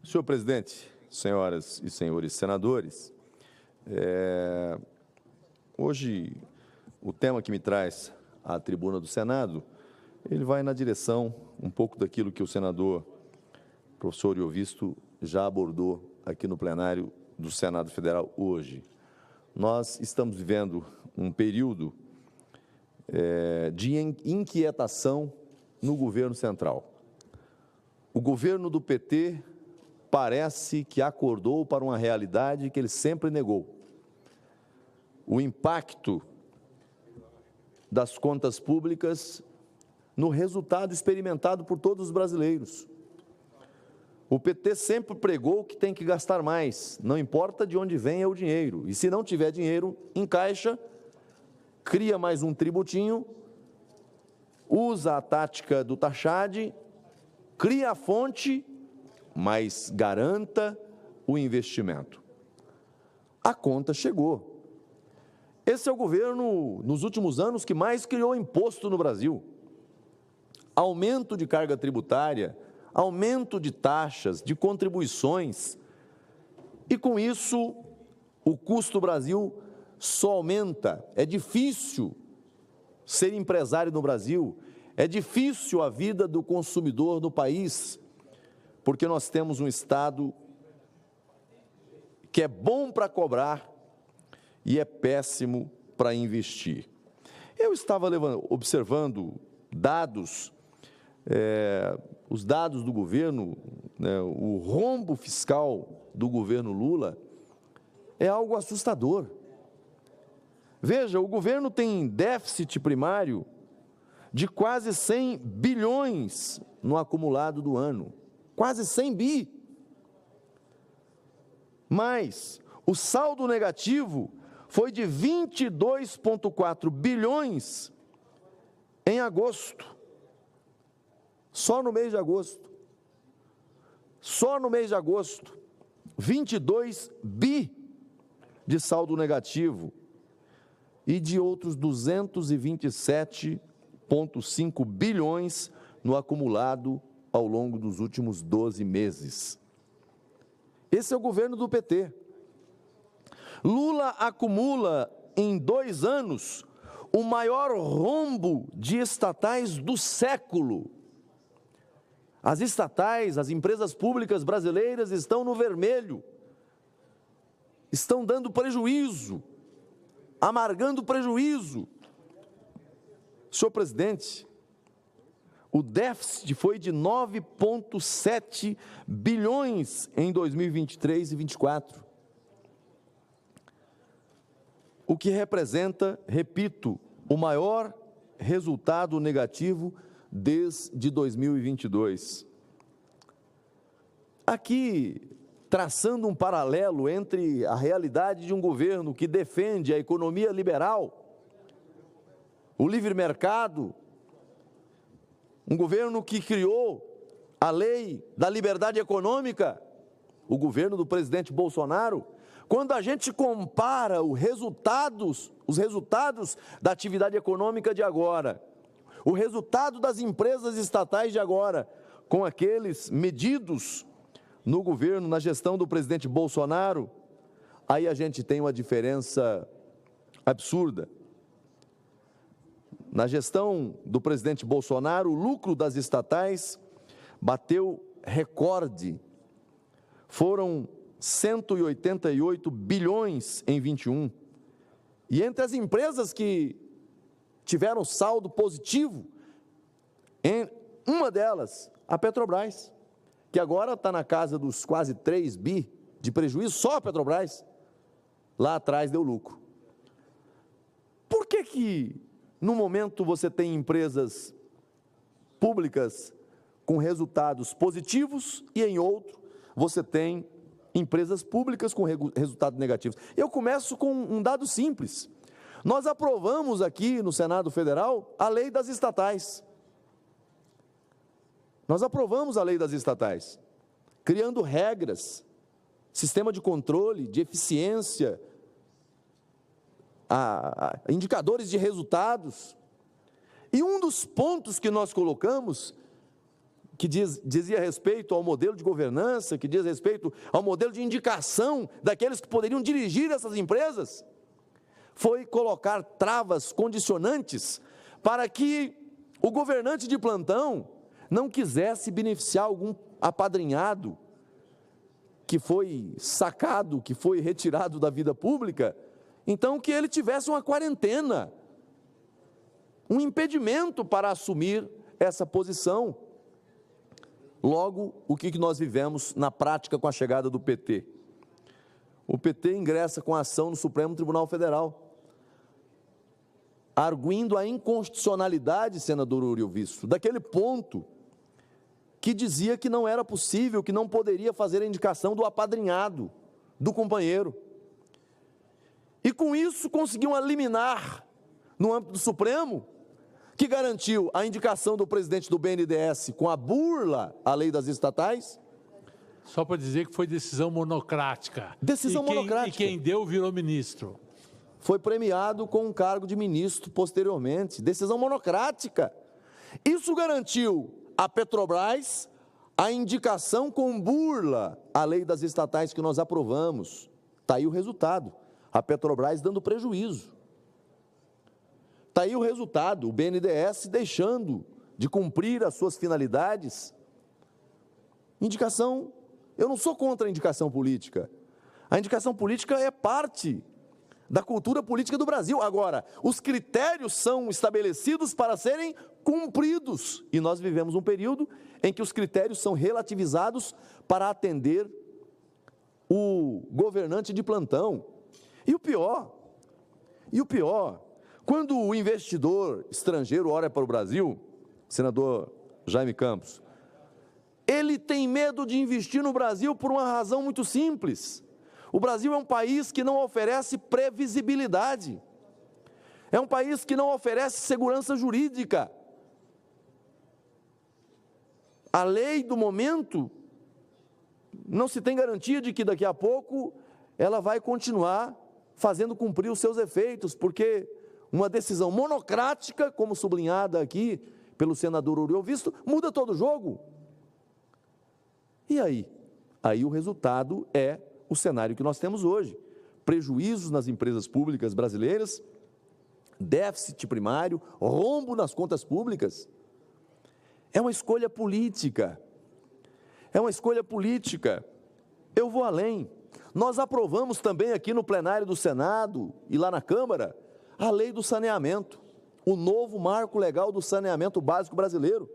Senhor presidente, senhoras e senhores senadores, hoje o tema que me traz à tribuna do Senado, ele vai na direção um pouco daquilo que o senador professor Iovisto já abordou aqui no plenário do Senado Federal hoje. Nós estamos vivendo um período de inquietação no governo central. O governo do PT parece que acordou para uma realidade que ele sempre negou. O impacto das contas públicas no resultado experimentado por todos os brasileiros. O PT sempre pregou que tem que gastar mais, não importa de onde venha o dinheiro. E se não tiver dinheiro em caixa, cria mais um tributinho, usa a tática do taxade, cria a fonte, mas garanta o investimento. A conta chegou. Esse é o governo, nos últimos anos, que mais criou imposto no Brasil. Aumento de carga tributária, aumento de taxas, de contribuições. E com isso, o custo do Brasil só aumenta. É difícil ser empresário no Brasil, é difícil a vida do consumidor no país, porque nós temos um Estado que é bom para cobrar e é péssimo para investir. Eu estava observando dados, os dados do governo, o rombo fiscal do governo Lula é algo assustador. Veja, o governo tem déficit primário de quase 100 bilhões no acumulado do ano. Quase 100 bi. Mas o saldo negativo foi de 22,4 bilhões em agosto. Só no mês de agosto. Só no mês de agosto. 22 bi de saldo negativo. E de outros 227,5 bilhões no acumulado ao longo dos últimos 12 meses. Esse é o governo do PT. Lula acumula em 2 anos o maior rombo de estatais do século. As estatais, as empresas públicas brasileiras estão no vermelho, estão dando prejuízo, amargando prejuízo. Senhor presidente, o déficit foi de 9,7 bilhões em 2023 e 2024, o que representa, repito, o maior resultado negativo desde 2022. Aqui, traçando um paralelo entre a realidade de um governo que defende a economia liberal, o livre mercado, um governo que criou a lei da liberdade econômica, o governo do presidente Bolsonaro. Quando a gente compara os resultados da atividade econômica de agora, o resultado das empresas estatais de agora, com aqueles medidos no governo, na gestão do presidente Bolsonaro, aí a gente tem uma diferença absurda. Na gestão do presidente Bolsonaro, o lucro das estatais bateu recorde. Foram 188 bilhões em 21. E entre as empresas que tiveram saldo positivo, uma delas, a Petrobras, que agora está na casa dos quase 3 bi de prejuízo, só a Petrobras, lá atrás deu lucro. Por que no momento você tem empresas públicas com resultados positivos e em outro você tem empresas públicas com resultados negativos? Eu começo com um dado simples. Nós aprovamos aqui no Senado Federal a lei das estatais. Nós aprovamos a lei das estatais, criando regras, sistema de controle, de eficiência, indicadores de resultados. E um dos pontos que nós colocamos que dizia respeito ao modelo de governança, que diz respeito ao modelo de indicação daqueles que poderiam dirigir essas empresas, foi colocar travas condicionantes para que o governante de plantão não quisesse beneficiar algum apadrinhado que foi sacado, que foi retirado da vida pública, então que ele tivesse uma quarentena, um impedimento para assumir essa posição. Logo, o que nós vivemos na prática com a chegada do PT? O PT ingressa com ação no Supremo Tribunal Federal, arguindo a inconstitucionalidade, senador Uriel Visto, daquele ponto que dizia que não era possível, que não poderia fazer a indicação do apadrinhado, do companheiro. E com isso conseguiu uma liminar no âmbito do Supremo, que garantiu a indicação do presidente do BNDES com a burla à lei das estatais. Só para dizer que foi decisão monocrática. Decisão monocrática. E quem deu virou ministro. Foi premiado com um cargo de ministro posteriormente. Decisão monocrática. Isso garantiu à Petrobras a indicação com burla à lei das estatais que nós aprovamos. Está aí o resultado. A Petrobras dando prejuízo. Está aí o resultado, o BNDES deixando de cumprir as suas finalidades. Indicação, eu não sou contra a indicação política. A indicação política é parte da cultura política do Brasil. Agora, os critérios são estabelecidos para serem cumpridos. E nós vivemos um período em que os critérios são relativizados para atender o governante de plantão. E o pior, quando o investidor estrangeiro olha para o Brasil, senador Jaime Campos, ele tem medo de investir no Brasil por uma razão muito simples. O Brasil é um país que não oferece previsibilidade. É um país que não oferece segurança jurídica. A lei do momento não se tem garantia de que daqui a pouco ela vai continuar fazendo cumprir os seus efeitos, porque uma decisão monocrática, como sublinhada aqui pelo senador Uriel Visto, muda todo o jogo. E aí? Aí o resultado é o cenário que nós temos hoje. Prejuízos nas empresas públicas brasileiras, déficit primário, rombo nas contas públicas. É uma escolha política. É uma escolha política. Eu vou além. Nós aprovamos também aqui no plenário do Senado e lá na Câmara a lei do saneamento, o novo marco legal do saneamento básico brasileiro.